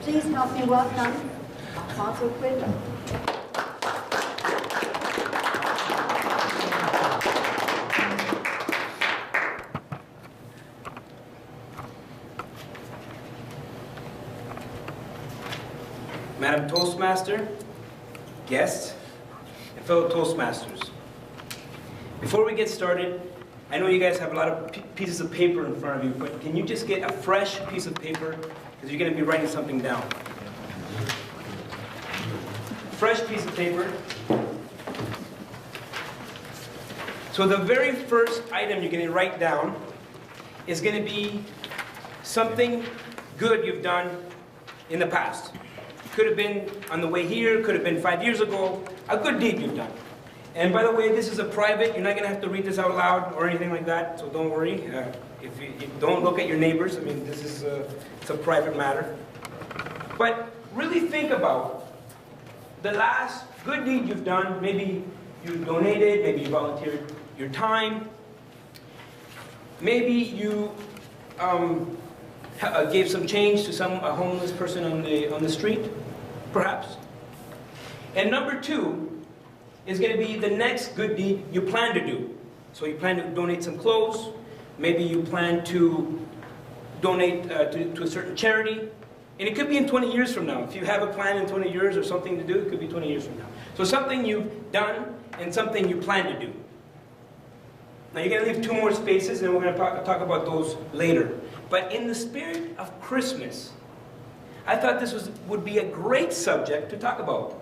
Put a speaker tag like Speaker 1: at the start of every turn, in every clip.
Speaker 1: Please help me welcome Alfonso Cuadra.
Speaker 2: Madam Toastmaster, guests, and fellow Toastmasters. Before we get started, I know you guys have a lot of pieces of paper in front of you, but can you just get a fresh piece of paper? Because you're going to be writing something down. Fresh piece of paper. So the very first item you're going to write down is going to be something good you've done in the past. Could have been on the way here, could have been 5 years ago, a good deed you've done. And by the way, this is a private, you're not going to have to read this out loud or anything like that, so don't worry. If you don't look at your neighbors, I mean, this is it's a private matter. But really think about the last good deed you've done. Maybe you donated, maybe you volunteered your time, maybe you gave some change to a homeless person on the street, perhaps. And number two is going to be the next good deed you plan to do. So you plan to donate some clothes, maybe you plan to donate to a certain charity, and it could be in 20 years from now. If you have a plan in 20 years or something to do, it could be 20 years from now. So something you've done and something you plan to do. Now you're going to leave two more spaces, and we're going to talk about those later. But in the spirit of Christmas, I thought this would be a great subject to talk about.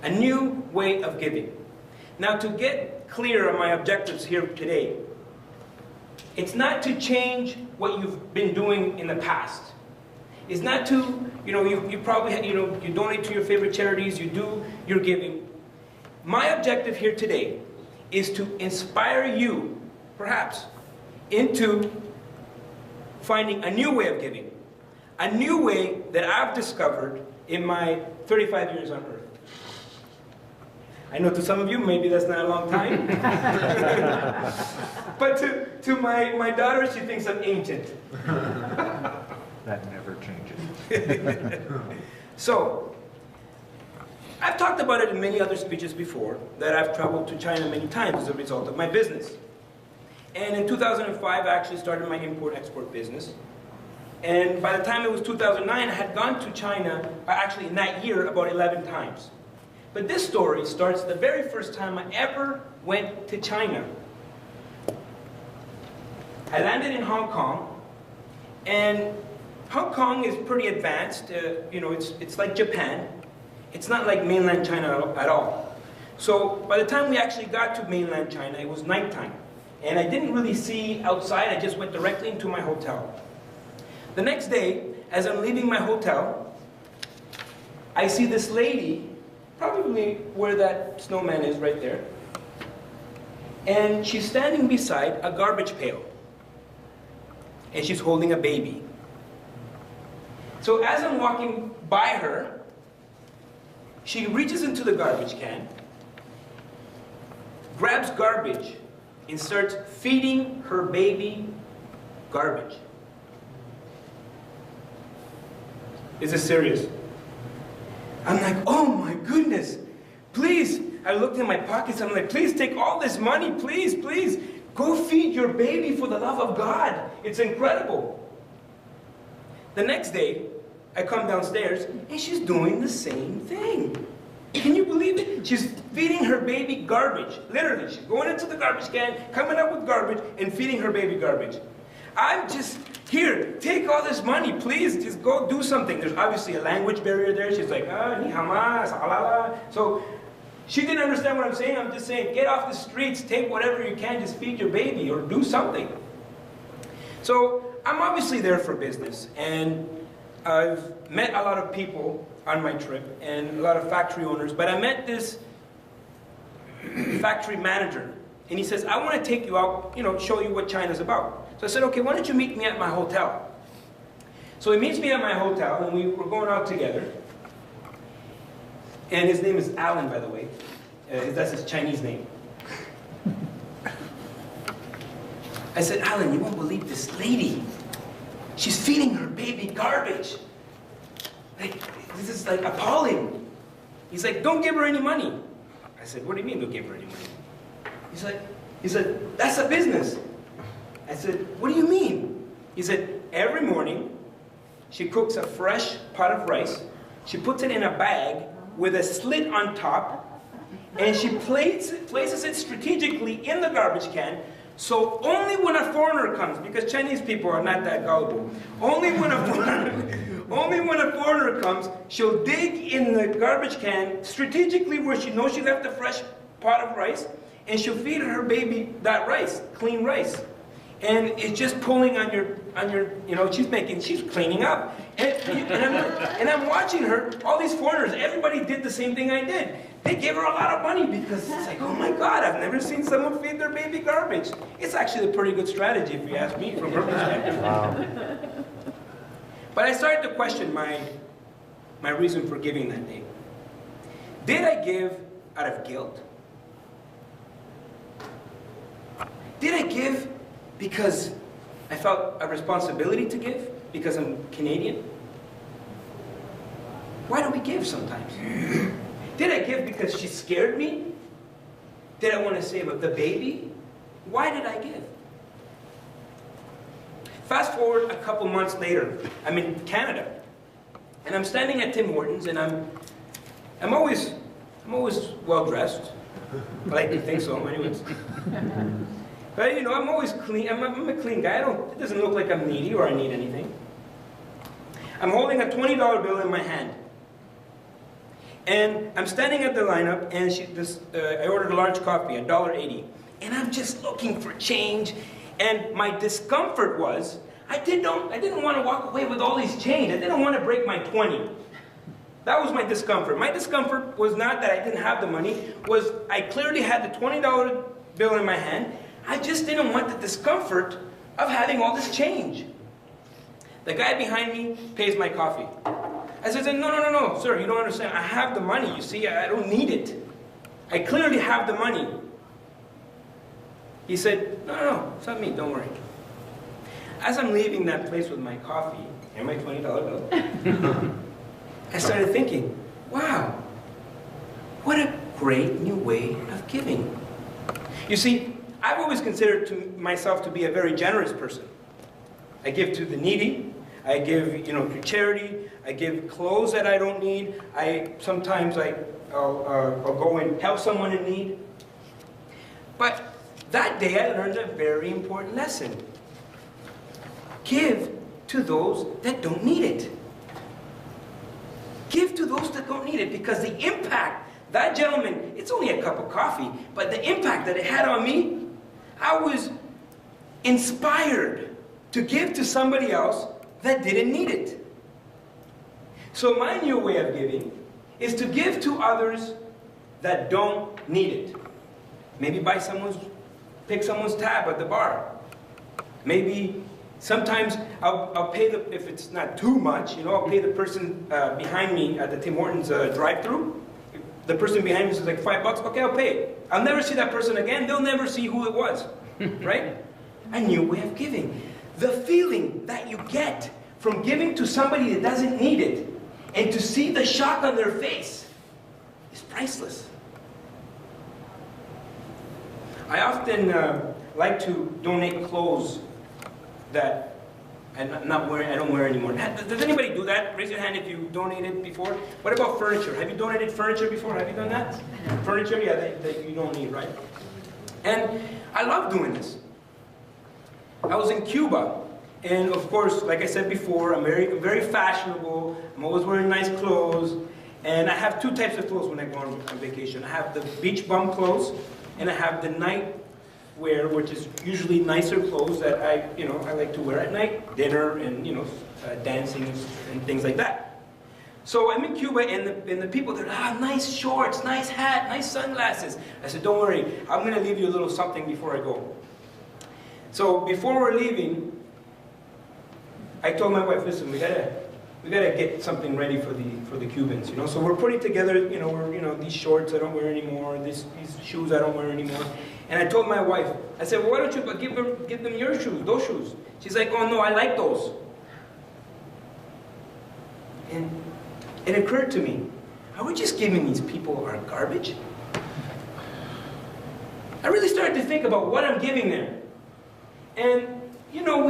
Speaker 2: A new way of giving. Now to get clear on my objectives here today, it's not to change what you've been doing in the past. It's not to, you probably, you donate to your favorite charities, you do your giving. My objective here today is to inspire you, perhaps, into finding a new way of giving. A new way that I've discovered in my 35 years on earth. I know to some of you, maybe that's not a long time. But to my daughter, she thinks I'm ancient.
Speaker 3: That never changes.
Speaker 2: So, I've talked about it in many other speeches before, that I've traveled to China many times as a result of my business. And in 2005, I actually started my import-export business. And by the time it was 2009, I had gone to China, actually in that year, about 11 times. But this story starts the very first time I ever went to China. I landed in Hong Kong, and Hong Kong is pretty advanced. It's like Japan. It's not like mainland China at all. So by the time we actually got to mainland China, it was nighttime. And I didn't really see outside, I just went directly into my hotel. The next day, as I'm leaving my hotel, I see this lady, probably where that snowman is right there, and she's standing beside a garbage pail. And she's holding a baby. So as I'm walking by her, she reaches into the garbage can, grabs garbage, and starts feeding her baby garbage. This is serious. I'm like, oh my goodness, please. I looked in my pockets, I'm like, please take all this money, please, please. Go feed your baby for the love of God. It's incredible. The next day, I come downstairs, and she's doing the same thing. Can you believe it? She's feeding her baby garbage. Literally, she's going into the garbage can, coming up with garbage, and feeding her baby garbage. I'm just, here, take all this money, please, just go do something. There's obviously a language barrier there. She's like, ni hama, salala. So she didn't understand what I'm saying. I'm just saying, get off the streets, take whatever you can, just feed your baby or do something. So I'm obviously there for business, and I've met a lot of people on my trip and a lot of factory owners, but I met this factory manager, and he says, I want to take you out, show you what China's about. So I said, okay, why don't you meet me at my hotel? So he meets me at my hotel, and we're going out together. And his name is Alan, by the way. That's his Chinese name. I said, Alan, you won't believe this lady. She's feeding her baby garbage. Like, this is like appalling. He's like, don't give her any money. I said, what do you mean don't give her any money? He said, that's a business. I said, what do you mean? He said, every morning, she cooks a fresh pot of rice. She puts it in a bag with a slit on top, and she places it strategically in the garbage can, so only when a foreigner comes, because Chinese people are not that gullible, only when a foreigner comes, she'll dig in the garbage can strategically where she knows she left a fresh pot of rice, and she'll feed her baby that rice, clean rice. And it's just pulling on your, she's cleaning up. And I'm watching her, all these foreigners, everybody did the same thing I did. They gave her a lot of money because it's like, oh my God, I've never seen someone feed their baby garbage. It's actually a pretty good strategy if you ask me from her perspective. Wow. But I started to question my reason for giving that day. Did I give out of guilt? Did I give because I felt a responsibility to give? Because I'm Canadian? Why do we give sometimes? Did I give because she scared me? Did I want to save the baby? Why did I give? Fast forward a couple months later, I'm in Canada, and I'm standing at Tim Hortons, and I'm always well dressed. I like to think so, anyways. But I'm always clean. I'm a clean guy. It doesn't look like I'm needy or I need anything. I'm holding a $20 bill in my hand. And I'm standing at the lineup, and I ordered a large coffee, $1.80. And I'm just looking for change. And my discomfort was, I didn't want to walk away with all these change. I didn't want to break my 20. That was my discomfort. My discomfort was not that I didn't have the money, was I clearly had the $20 bill in my hand. I just didn't want the discomfort of having all this change. The guy behind me pays my coffee. I said, no, sir, you don't understand. I have the money, you see, I don't need it. I clearly have the money. He said, no, it's not me, don't worry. As I'm leaving that place with my coffee and my $20 bill, I started thinking, wow, what a great new way of giving. You see, I've always considered myself to be a very generous person. I give to the needy. I give, to charity. I give clothes that I don't need. Sometimes I'll go and help someone in need. But that day I learned a very important lesson. Give to those that don't need it. Give to those that don't need it, because the impact, that gentleman, it's only a cup of coffee, but the impact that it had on me, I was inspired to give to somebody else that didn't need it. So my new way of giving is to give to others that don't need it. Maybe pick someone's tab at the bar. Maybe sometimes I'll pay if it's not too much, I'll pay the person behind me at the Tim Hortons drive-thru. The person behind me says like $5, okay, I'll pay it. I'll never see that person again. They'll never see who it was, right? A new way of giving. The feeling that you get from giving to somebody that doesn't need it, and to see the shock on their face, is priceless. I often like to donate clothes that I don't wear anymore. Does anybody do that? Raise your hand if you donated before. What about furniture? Have you donated furniture before? Have you done that? Furniture, yeah, that you don't need, right? And I love doing this. I was in Cuba, and of course, like I said before, I'm very fashionable. I'm always wearing nice clothes, and I have two types of clothes when I go on vacation. I have the beach bum clothes, and I have the night wear, which is usually nicer clothes that I like to wear at night, dinner and dancing and things like that. So I'm in Cuba, and the people, they're nice shorts, nice hat, nice sunglasses. I said, don't worry, I'm going to leave you a little something before I go. So before we're leaving, I told my wife, listen, we gotta get something ready for the Cubans, So we're putting together, these shorts I don't wear anymore, these shoes I don't wear anymore. And I told my wife, I said, well, why don't you give them your shoes, those shoes? She's like, oh no, I like those. And it occurred to me, are we just giving these people our garbage? I really started to think about what I'm giving them. And, you know,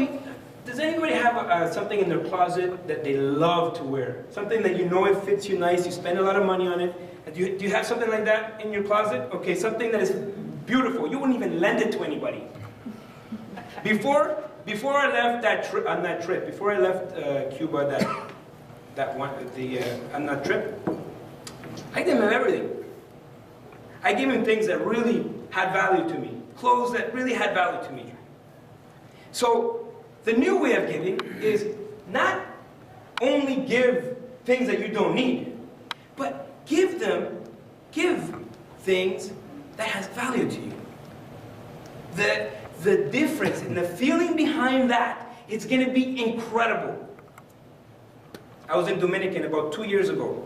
Speaker 2: does anybody have something in their closet that they love to wear? Something that you know it fits you nice, you spend a lot of money on it. Do you have something like that in your closet? Okay, something that is beautiful. You wouldn't even lend it to anybody. Before I left on that trip, before I left Cuba, on that trip, I gave him everything. I gave him things that really had value to me, clothes that really had value to me. So the new way of giving is not only give things that you don't need, but give things that has value to you. The difference and the feeling behind that, it's going to be incredible. I was in Dominican about 2 years ago,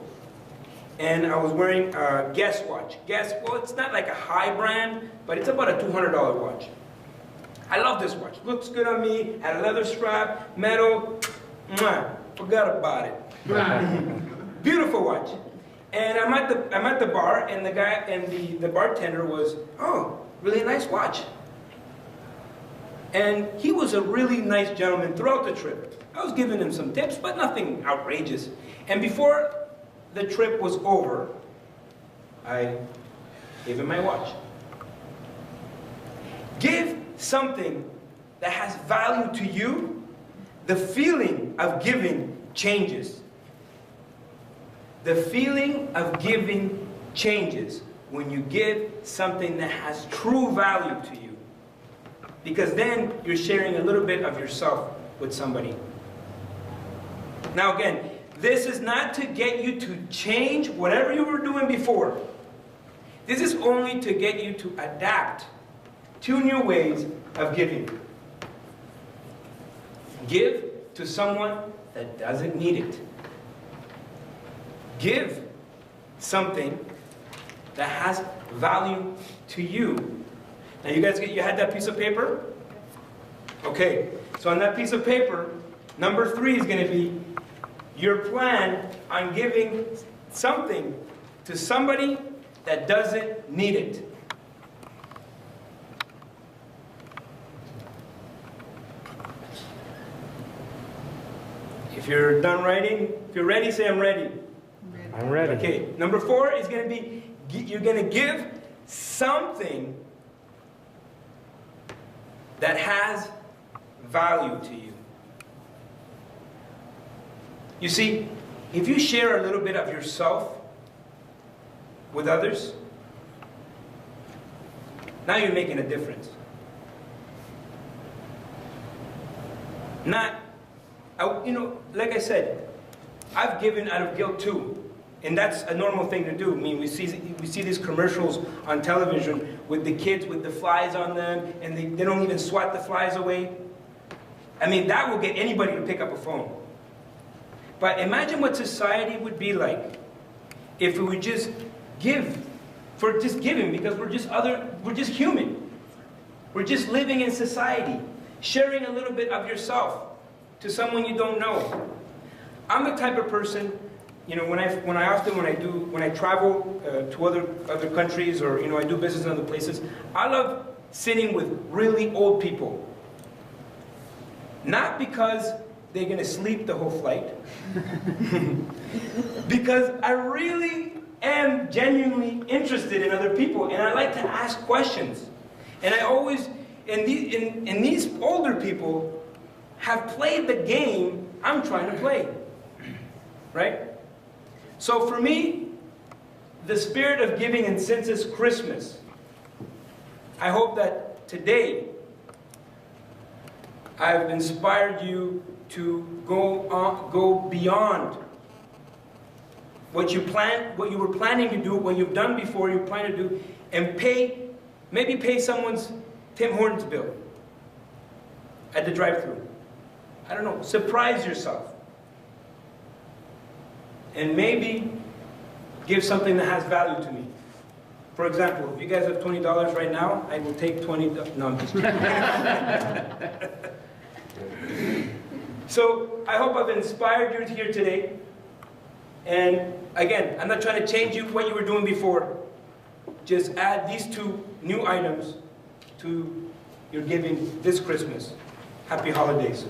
Speaker 2: and I was wearing a Guess watch. Guess, well, it's not like a high brand, but it's about a $200 watch. I love this watch. Looks good on me, had a leather strap, metal, forgot about it. Beautiful watch. And I'm at the bar, and the guy and the bartender was, oh, really nice watch. And he was a really nice gentleman throughout the trip. I was giving him some tips, but nothing outrageous. And before the trip was over, I gave him my watch. Give something that has value to you, the feeling of giving changes. The feeling of giving changes when you give something that has true value to you. Because then you're sharing a little bit of yourself with somebody. Now again, this is not to get you to change whatever you were doing before. This is only to get you to adapt to new ways of giving. Give to someone that doesn't need it. Give something that has value to you. Now you guys you had that piece of paper? Okay, so on that piece of paper, number 3 is going to be your plan on giving something to somebody that doesn't need it. If you're done writing, if you're ready, say I'm ready.
Speaker 3: I'm ready.
Speaker 2: Okay, number 4 is going to be, you're going to give something that has value to you. You see, if you share a little bit of yourself with others, now you're making a difference. You know, like I said, I've given out of guilt too. And that's a normal thing to do. I mean, we see these commercials on television with the kids with the flies on them, and they don't even swat the flies away. I mean, that will get anybody to pick up a phone. But imagine what society would be like if we would just give, for just giving, because we're just human. We're just living in society, sharing a little bit of yourself to someone you don't know. I'm the type of person, you know, when I travel to other countries, or, you know, I do business in other places, I love sitting with really old people. Not because they're going to sleep the whole flight, because I really am genuinely interested in other people, and I like to ask questions. And I always, and these older people have played the game I'm trying to play, right? So for me, the spirit of giving, and since it's Christmas, I hope that today I've inspired you to go beyond what you were planning to do, what you've done before, you plan to do, and maybe pay someone's Tim Hortons bill at the drive-thru. I don't know, surprise yourself. And maybe give something that has value to me. For example, if you guys have $20 right now, I will take $20. No, I'm just kidding. So I hope I've inspired you here today. And again, I'm not trying to change you what you were doing before. Just add these 2 new items to your giving this Christmas. Happy holidays.